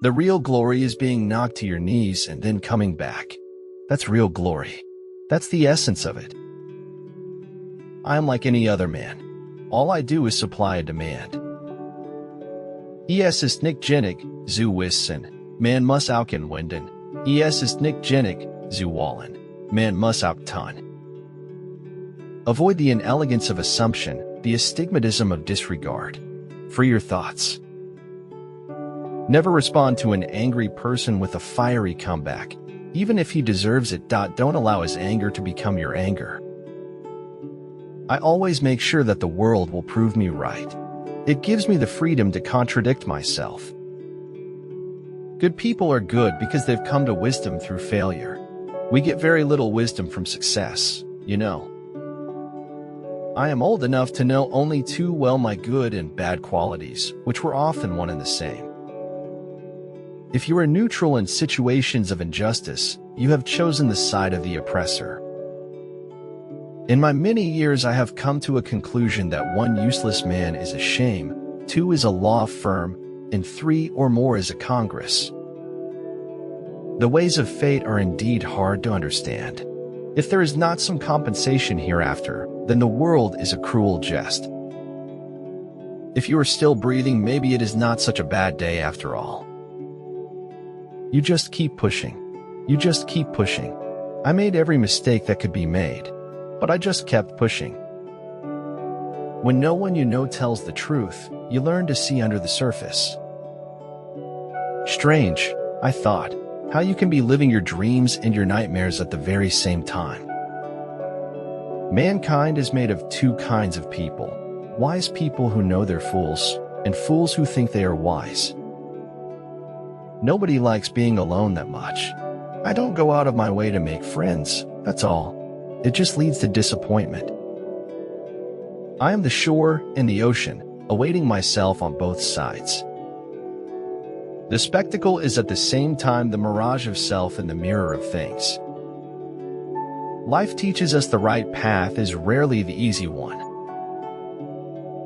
The real glory is being knocked to your knees and then coming back. That's real glory. That's the essence of it. I am like any other man. All I do is supply a demand. Es ist nicht genick, zu wissen, man muss auch winden. Es ist nicht genick, zu wollen, man muss auch tun. Avoid the inelegance of assumption, the astigmatism of disregard. Free your thoughts. Never respond to an angry person with a fiery comeback, even if he deserves it. Don't allow his anger to become your anger. I always make sure that the world will prove me right. It gives me the freedom to contradict myself. Good people are good because they've come to wisdom through failure. We get very little wisdom from success, you know. I am old enough to know only too well my good and bad qualities, which were often one and the same. If you are neutral in situations of injustice, you have chosen the side of the oppressor. In my many years, I have come to a conclusion that 1 useless man is a shame, 2 is a law firm, and 3 or more is a Congress. The ways of fate are indeed hard to understand. If there is not some compensation hereafter, then the world is a cruel jest. If you are still breathing, maybe it is not such a bad day after all. You just keep pushing. You just keep pushing. I made every mistake that could be made, but I just kept pushing. When no one you know tells the truth, you learn to see under the surface. Strange, I thought, how you can be living your dreams and your nightmares at the very same time. Mankind is made of 2 kinds of people: wise people who know they're fools, and fools who think they are wise. Nobody likes being alone that much. I don't go out of my way to make friends, that's all. It just leads to disappointment. I am the shore and the ocean, awaiting myself on both sides. The spectacle is at the same time the mirage of self and the mirror of things. Life teaches us the right path is rarely the easy one.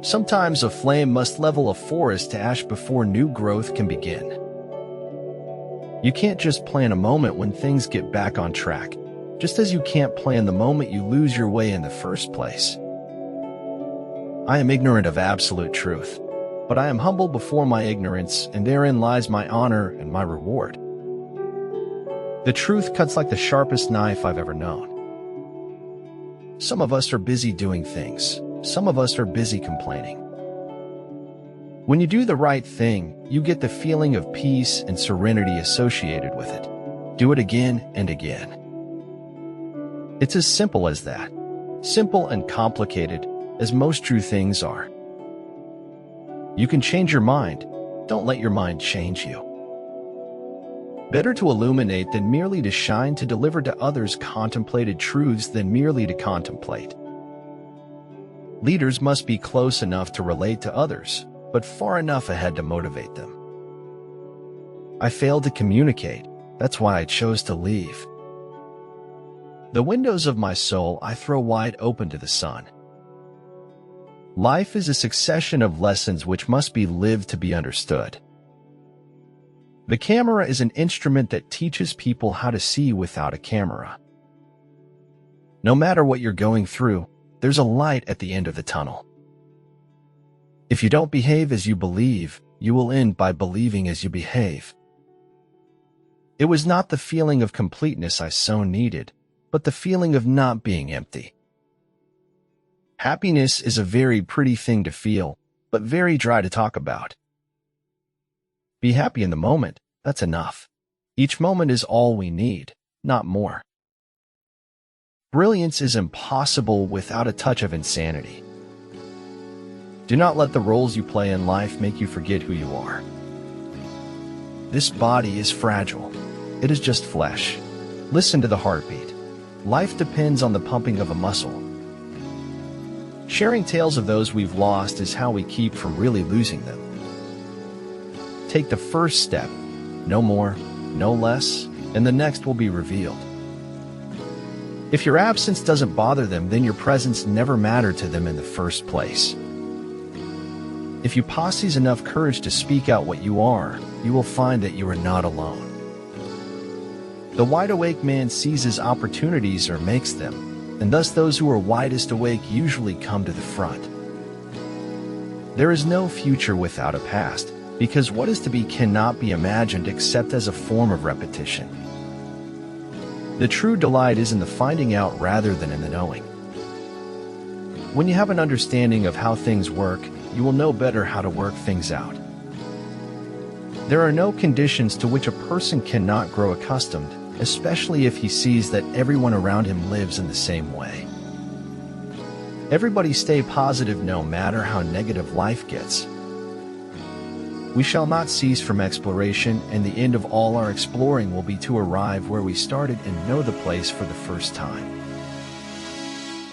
Sometimes a flame must level a forest to ash before new growth can begin. You can't just plan a moment when things get back on track, just as you can't plan the moment you lose your way in the first place. I am ignorant of absolute truth, but I am humble before my ignorance, and therein lies my honor and my reward. The truth cuts like the sharpest knife I've ever known. Some of us are busy doing things. Some of us are busy complaining. When you do the right thing, you get the feeling of peace and serenity associated with it. Do it again and again. It's as simple as that. Simple and complicated, as most true things are. You can change your mind. Don't let your mind change you. Better to illuminate than merely to shine, to deliver to others contemplated truths than merely to contemplate. Leaders must be close enough to relate to others, but far enough ahead to motivate them. I failed to communicate. That's why I chose to leave. The windows of my soul I throw wide open to the sun. Life is a succession of lessons which must be lived to be understood. The camera is an instrument that teaches people how to see without a camera. No matter what you're going through, there's a light at the end of the tunnel. If you don't behave as you believe, you will end by believing as you behave. It was not the feeling of completeness I so needed, but the feeling of not being empty. Happiness is a very pretty thing to feel, but very dry to talk about. Be happy in the moment, that's enough. Each moment is all we need, not more. Brilliance is impossible without a touch of insanity. Do not let the roles you play in life make you forget who you are. This body is fragile. It is just flesh. Listen to the heartbeat. Life depends on the pumping of a muscle. Sharing tales of those we've lost is how we keep from really losing them. Take the first step, no more, no less, and the next will be revealed. If your absence doesn't bother them, then your presence never mattered to them in the first place. If you possess enough courage to speak out what you are, you will find that you are not alone. The wide-awake man seizes opportunities or makes them, and thus those who are widest awake usually come to the front. There is no future without a past, because what is to be cannot be imagined except as a form of repetition. The true delight is in the finding out rather than in the knowing. When you have an understanding of how things work, you will know better how to work things out. There are no conditions to which a person cannot grow accustomed, especially if he sees that everyone around him lives in the same way. Everybody stay positive no matter how negative life gets. We shall not cease from exploration, and the end of all our exploring will be to arrive where we started and know the place for the first time.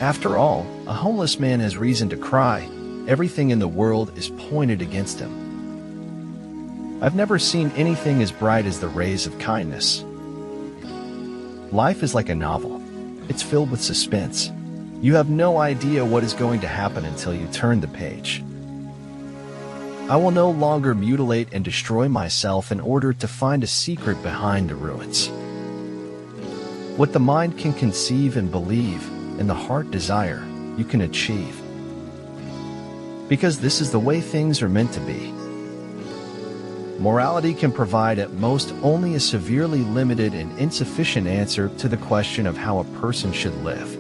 After all, a homeless man has reason to cry. Everything in the world is pointed against him. I've never seen anything as bright as the rays of kindness. Life is like a novel. It's filled with suspense. You have no idea what is going to happen until you turn the page. I will no longer mutilate and destroy myself in order to find a secret behind the ruins. What the mind can conceive and believe, and the heart desire, you can achieve. Because this is the way things are meant to be. Morality can provide at most only a severely limited and insufficient answer to the question of how a person should live.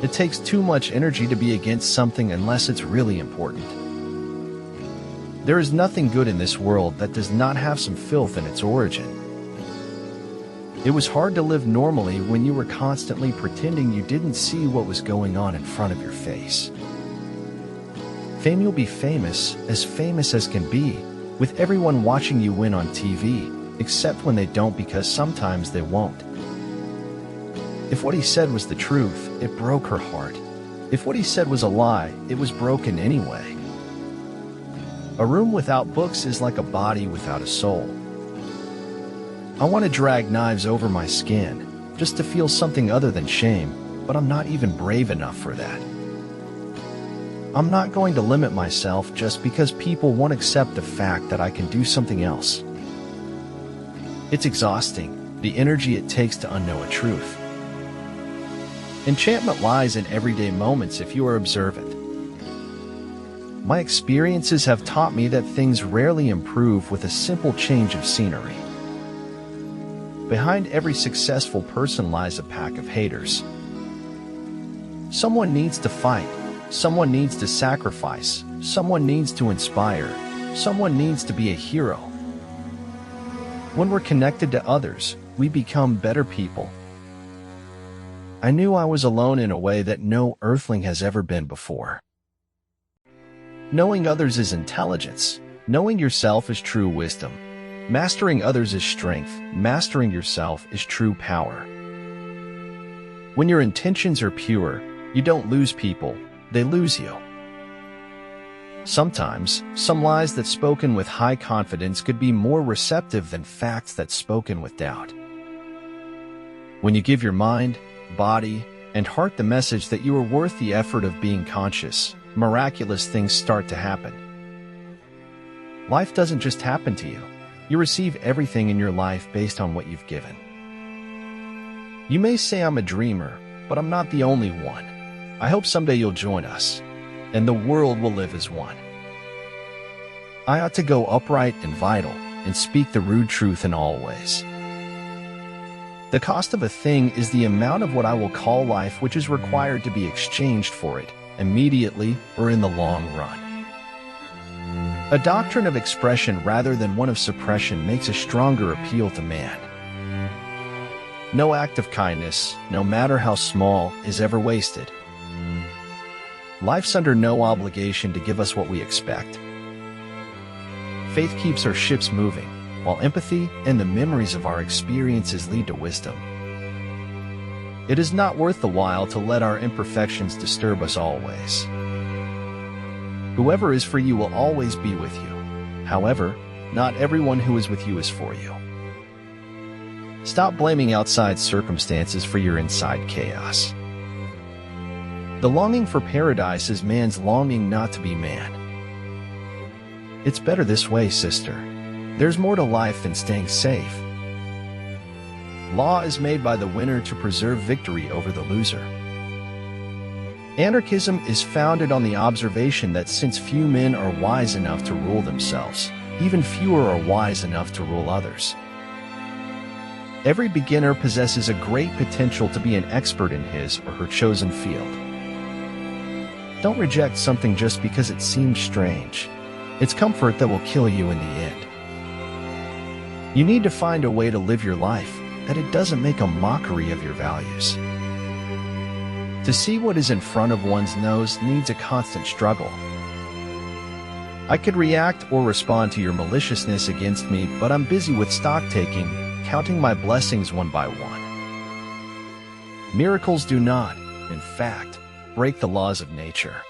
It takes too much energy to be against something unless it's really important. There is nothing good in this world that does not have some filth in its origin. It was hard to live normally when you were constantly pretending you didn't see what was going on in front of your face. Fame, you'll be famous as can be, with everyone watching you win on TV, except when they don't, because sometimes they won't. If what he said was the truth, it broke her heart. If what he said was a lie, it was broken anyway. A room without books is like a body without a soul. I want to drag knives over my skin, just to feel something other than shame, but I'm not even brave enough for that. I'm not going to limit myself just because people won't accept the fact that I can do something else. It's exhausting, the energy it takes to unknow a truth. Enchantment lies in everyday moments if you are observant. My experiences have taught me that things rarely improve with a simple change of scenery. Behind every successful person lies a pack of haters. Someone needs to fight. Someone needs to sacrifice. Someone needs to inspire. Someone needs to be a hero. When we're connected to others, we become better people. I knew I was alone in a way that no earthling has ever been before. Knowing others is intelligence. Knowing yourself is true wisdom. Mastering others is strength. Mastering yourself is true power. When your intentions are pure, you don't lose people. They lose you. Sometimes, some lies that spoken with high confidence could be more receptive than facts that spoken with doubt. When you give your mind, body, and heart the message that you are worth the effort of being conscious, miraculous things start to happen. Life doesn't just happen to you. You receive everything in your life based on what you've given. You may say I'm a dreamer, but I'm not the only one. I hope someday you'll join us, and the world will live as one. I ought to go upright and vital, and speak the rude truth in all ways. The cost of a thing is the amount of what I will call life which is required to be exchanged for it, immediately or in the long run. A doctrine of expression rather than one of suppression makes a stronger appeal to man. No act of kindness, no matter how small, is ever wasted. Life's under no obligation to give us what we expect. Faith keeps our ships moving, while empathy and the memories of our experiences lead to wisdom. It is not worth the while to let our imperfections disturb us always. Whoever is for you will always be with you. However, not everyone who is with you is for you. Stop blaming outside circumstances for your inside chaos. The longing for paradise is man's longing not to be man. It's better this way, sister. There's more to life than staying safe. Law is made by the winner to preserve victory over the loser. Anarchism is founded on the observation that since few men are wise enough to rule themselves, even fewer are wise enough to rule others. Every beginner possesses a great potential to be an expert in his or her chosen field. Don't reject something just because it seems strange. It's comfort that will kill you in the end. You need to find a way to live your life that it doesn't make a mockery of your values. To see what is in front of one's nose needs a constant struggle. I could react or respond to your maliciousness against me, but I'm busy with stock-taking, counting my blessings one by one. Miracles do not, in fact, break the laws of nature.